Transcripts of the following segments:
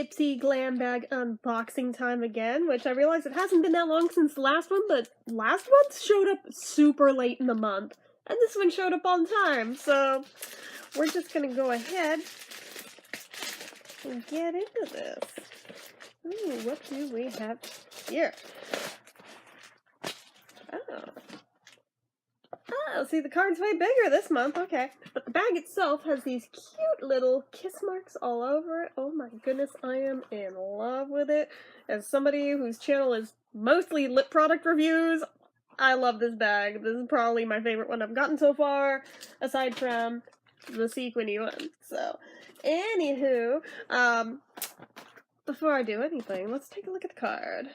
Ipsy Glam bag unboxing time again, which I realize it hasn't been that long since the last one, but last month showed up super late in the month, and this one showed up on time, so we're just gonna go ahead and get into this. Ooh, what do we have here? Oh, see, the card's way bigger this month, okay. But the bag itself has these cute little kiss marks all over it. Oh my goodness, I am in love with it. As somebody whose channel is mostly lip product reviews, I love this bag. This is probably my favorite one I've gotten so far, aside from the sequiny one. So, anywho, before I do anything, let's take a look at the card.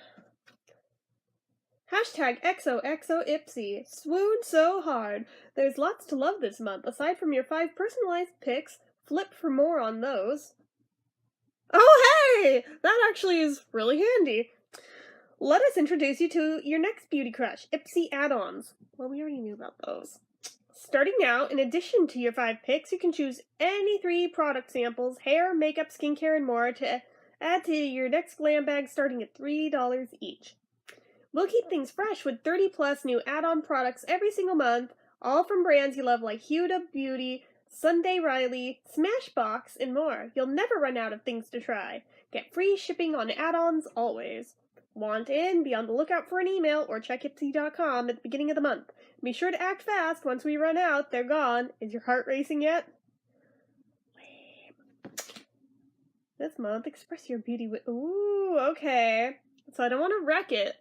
Hashtag XOXOIpsy. Swoon so hard. There's lots to love this month. Aside from your 5 personalized picks, flip for more on those. Oh hey! That actually is really handy. Let us introduce you to your next beauty crush, Ipsy add-ons. Well, we already knew about those. Starting out, in addition to your 5 picks, you can choose any 3 product samples, hair, makeup, skincare, and more to add to your next glam bag starting at $3 each. We'll keep things fresh with 30 plus new add-on products every single month, all from brands you love like Huda Beauty, Sunday Riley, Smashbox, and more. You'll never run out of things to try. Get free shipping on add-ons always. Want in? Be on the lookout for an email or check Ipsy.com at the beginning of the month. Be sure to act fast. Once we run out, they're gone. Is your heart racing yet? This month, express your beauty with... Ooh, okay. So I don't want to wreck it.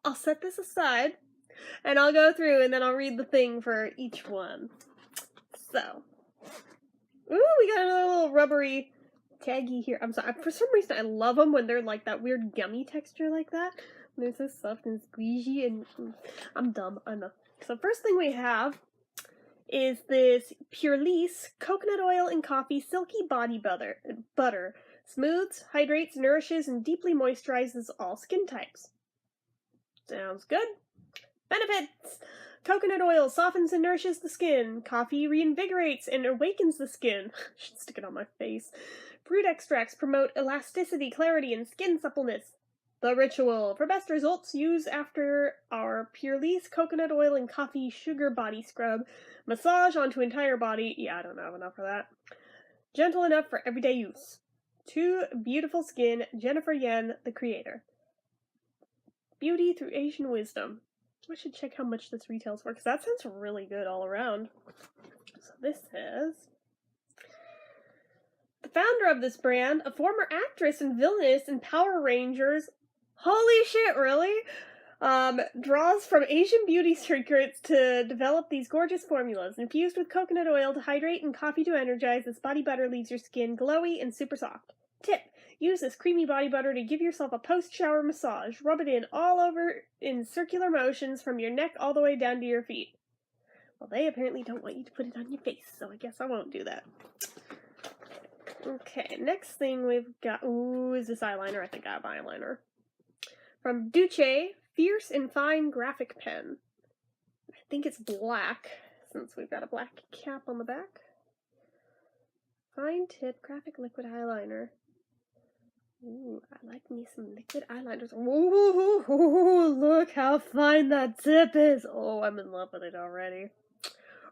I'll set this aside, and I'll go through, and then I'll read the thing for each one. So, ooh, we got another little rubbery taggy here. I'm sorry, for some reason I love them when they're like that weird gummy texture like that. When they're so soft and squeezy, and I'm dumb, I know. So first thing we have is this Purlisse coconut oil and coffee silky body butter. Smooths, hydrates, nourishes, and deeply moisturizes all skin types. Sounds good. Benefits! Coconut oil softens and nourishes the skin. Coffee reinvigorates and awakens the skin. I should stick it on my face. Fruit extracts promote elasticity, clarity, and skin suppleness. The ritual. For best results, use after our Purlisse coconut oil and coffee sugar body scrub. Massage onto entire body. Yeah, I don't have enough for that. Gentle enough for everyday use. To beautiful skin, Jennifer Yen, the creator. Beauty through Asian wisdom. I should check how much this retails for, because that sounds really good all around. So this says, the founder of this brand, a former actress and villainess in Power Rangers, holy shit, really? Draws from Asian beauty secrets to develop these gorgeous formulas. Infused with coconut oil to hydrate and coffee to energize, this body butter leaves your skin glowy and super soft. Tip. Use this creamy body butter to give yourself a post-shower massage. Rub it in all over in circular motions from your neck all the way down to your feet. Well, they apparently don't want you to put it on your face, so I guess I won't do that. Okay, next thing we've got... Ooh, is this eyeliner? I think I have eyeliner. From Duce, Fierce and Fine Graphic Pen. I think it's black, since we've got a black cap on the back. Fine tip graphic liquid eyeliner. Ooh, I like me some liquid eyeliners. Ooh, look how fine that tip is. Oh, I'm in love with it already.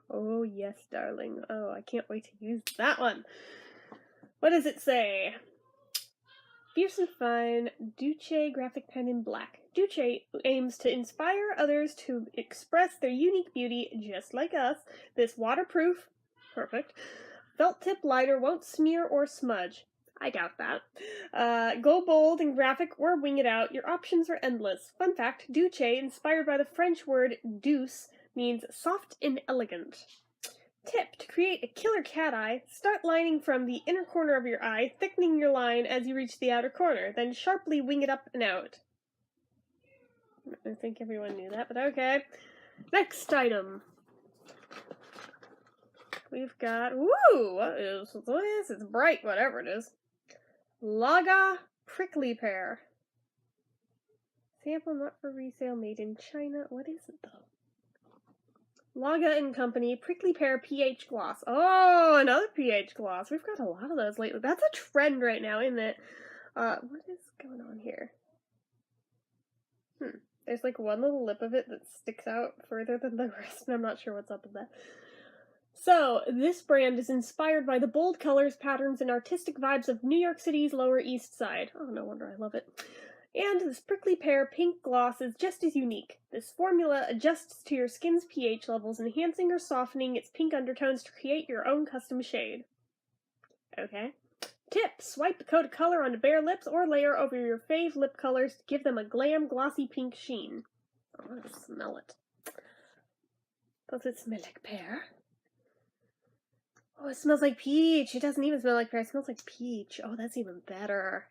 Oh, yes, darling. Oh, I can't wait to use that one. What does it say? Fierce and Fine Duce Graphic Pen in Black. Duce aims to inspire others to express their unique beauty just like us. This waterproof, perfect, felt tip liner won't smear or smudge. I doubt that. Go bold and graphic or wing it out. Your options are endless. Fun fact, Duce, inspired by the French word douce, means soft and elegant. Tip, to create a killer cat eye, start lining from the inner corner of your eye, thickening your line as you reach the outer corner, then sharply wing it up and out. I think everyone knew that, but okay. Next item. We've got, ooh, what is this? It's bright, whatever it is. Laga Prickly Pear. Sample not for resale, made in China. What is it, though? Laga & Company Prickly Pear pH Gloss. Oh, another pH gloss. We've got a lot of those lately. That's a trend right now, isn't it? What is going on here? There's like one little lip of it that sticks out further than the rest, and I'm not sure what's up with that. So, this brand is inspired by the bold colors, patterns, and artistic vibes of New York City's Lower East Side. Oh, no wonder I love it. And this prickly pear pink gloss is just as unique. This formula adjusts to your skin's pH levels, enhancing or softening its pink undertones to create your own custom shade. Okay. Tip: swipe the coat of color onto bare lips or layer over your fave lip colors to give them a glam, glossy pink sheen. I want to smell it. Does it smell like pear? Oh, it smells like peach. It doesn't even smell like pear. It smells like peach. Oh, that's even better.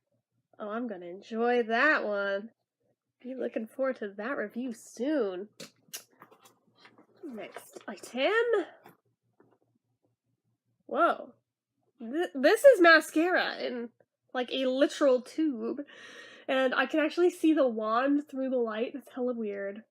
Oh, I'm gonna enjoy that one. Be looking forward to that review soon. Next item. Whoa. This is mascara in, like, a literal tube. And I can actually see the wand through the light. It's hella weird.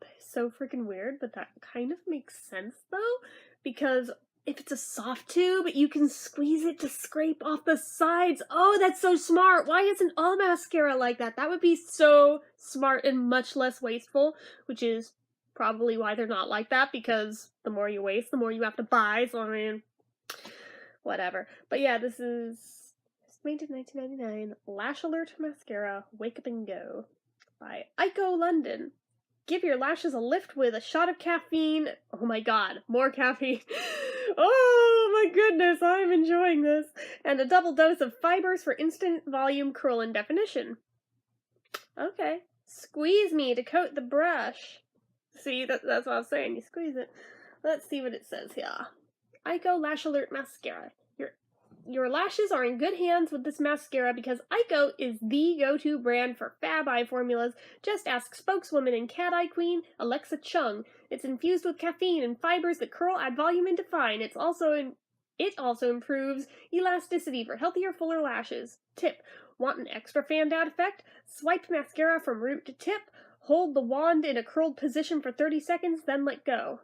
It's so freaking weird, but that kind of makes sense, though. Because if it's a soft tube, you can squeeze it to scrape off the sides. Oh, that's so smart. Why isn't all mascara like that? That would be so smart and much less wasteful, which is probably why they're not like that, because the more you waste, the more you have to buy. So, I mean, whatever. But yeah, this is made in 1999. Lash Alert Mascara, Wake Up and Go by Ico London. Give your lashes a lift with a shot of caffeine. Oh my god, more caffeine. Oh my goodness, I'm enjoying this. And a double dose of fibers for instant volume, curl, and definition. Okay. Squeeze me to coat the brush. See, that's what I was saying. You squeeze it. Let's see what it says here. Ico Lash Alert Mascara. Your lashes are in good hands with this mascara because Ico is the go-to brand for fab eye formulas. Just ask spokeswoman and cat eye queen Alexa Chung. It's infused with caffeine and fibers that curl, add volume, and define. It also improves elasticity for healthier, fuller lashes. Tip: want an extra fanned out effect? Swipe mascara from root to tip. Hold the wand in a curled position for 30 seconds, then let go.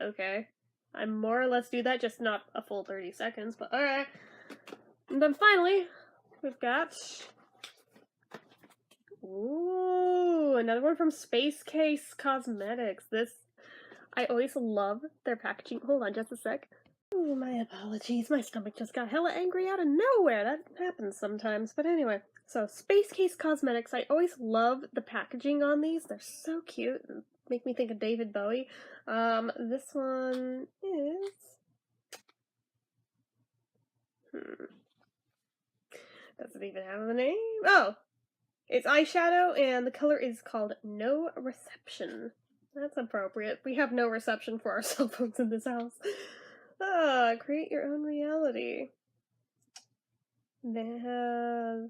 Okay. I more or less do that, just not a full 30 seconds, but alright. And then finally, we've got... Ooh, another one from Space Case Cosmetics. I always love their packaging. Hold on just a sec. Ooh, my apologies. My stomach just got hella angry out of nowhere. That happens sometimes. But anyway, so Space Case Cosmetics. I always love the packaging on these. They're so cute. Make me think of David Bowie. This one is... Doesn't even have the name. Oh! It's eyeshadow, and the color is called No Reception. That's appropriate. We have no reception for our cell phones in this house. Create your own reality. It has...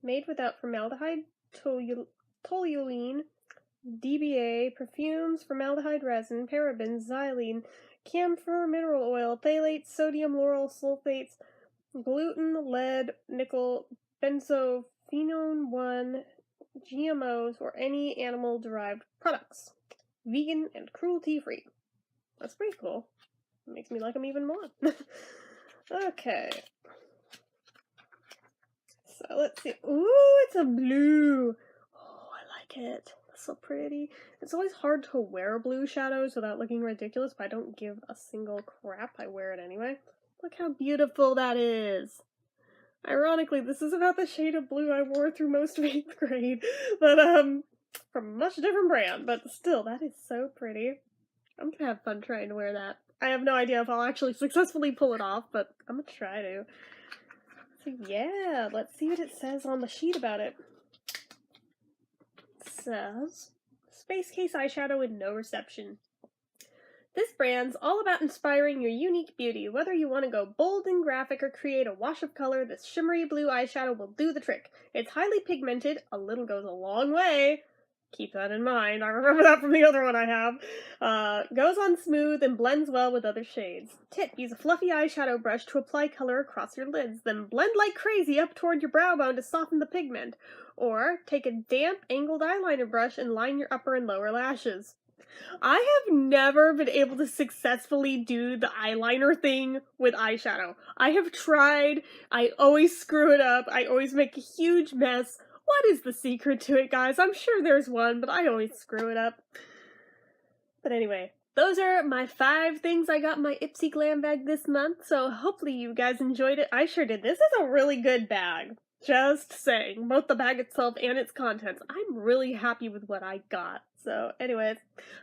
Made without formaldehyde, toluene, DBA, perfumes, formaldehyde resin, parabens, xylene, camphor, mineral oil, phthalates, sodium lauryl sulfates, gluten, lead, nickel, benzophenone 1, GMOs, or any animal-derived products. Vegan and cruelty-free. That's pretty cool. It makes me like them even more. Okay. So let's see. Ooh, it's a blue. Oh, I like it. So pretty. It's always hard to wear blue shadows without looking ridiculous, but I don't give a single crap. I wear it anyway. Look how beautiful that is. Ironically, this is about the shade of blue I wore through most of 8th grade, but from a much different brand, but still, that is so pretty. I'm gonna have fun trying to wear that. I have no idea if I'll actually successfully pull it off, but I'm gonna try to. So yeah, let's see what it says on the sheet about it. Says, Space Case eyeshadow with no reception. This brand's all about inspiring your unique beauty. Whether you want to go bold and graphic or create a wash of color, this shimmery blue eyeshadow will do the trick. It's highly pigmented, a little goes a long way. Keep that in mind. I remember that from the other one I have. Goes on smooth and blends well with other shades. Tip: use a fluffy eyeshadow brush to apply color across your lids, then blend like crazy up toward your brow bone to soften the pigment. Or take a damp, angled eyeliner brush and line your upper and lower lashes. I have never been able to successfully do the eyeliner thing with eyeshadow. I have tried, I always screw it up, I always make a huge mess. What is the secret to it, guys? I'm sure there's one, but I always screw it up. But anyway, those are my 5 things I got in my Ipsy Glam bag this month, so hopefully you guys enjoyed it. I sure did. This is a really good bag. Just saying. Both the bag itself and its contents. I'm really happy with what I got. So anyways,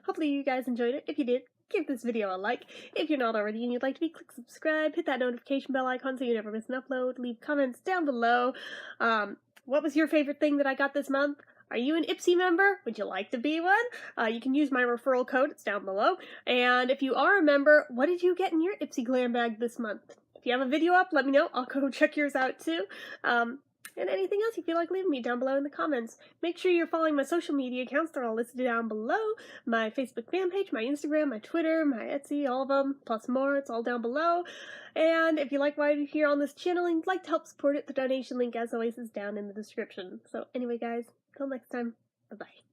hopefully you guys enjoyed it. If you did, give this video a like. If you're not already and you'd like to be, click subscribe, hit that notification bell icon so you never miss an upload. Leave comments down below. What was your favorite thing that I got this month? Are you an Ipsy member? Would you like to be one? You can use my referral code, it's down below. And if you are a member, what did you get in your Ipsy Glam bag this month? If you have a video up, let me know. I'll go check yours out too. And anything else you feel like leaving me down below in the comments. Make sure you're following my social media accounts. They're all listed down below. My Facebook fan page, my Instagram, my Twitter, my Etsy, all of them, plus more. It's all down below. And if you like what I do here on this channel and you'd like to help support it, the donation link, as always, is down in the description. So anyway, guys, till next time, bye-bye.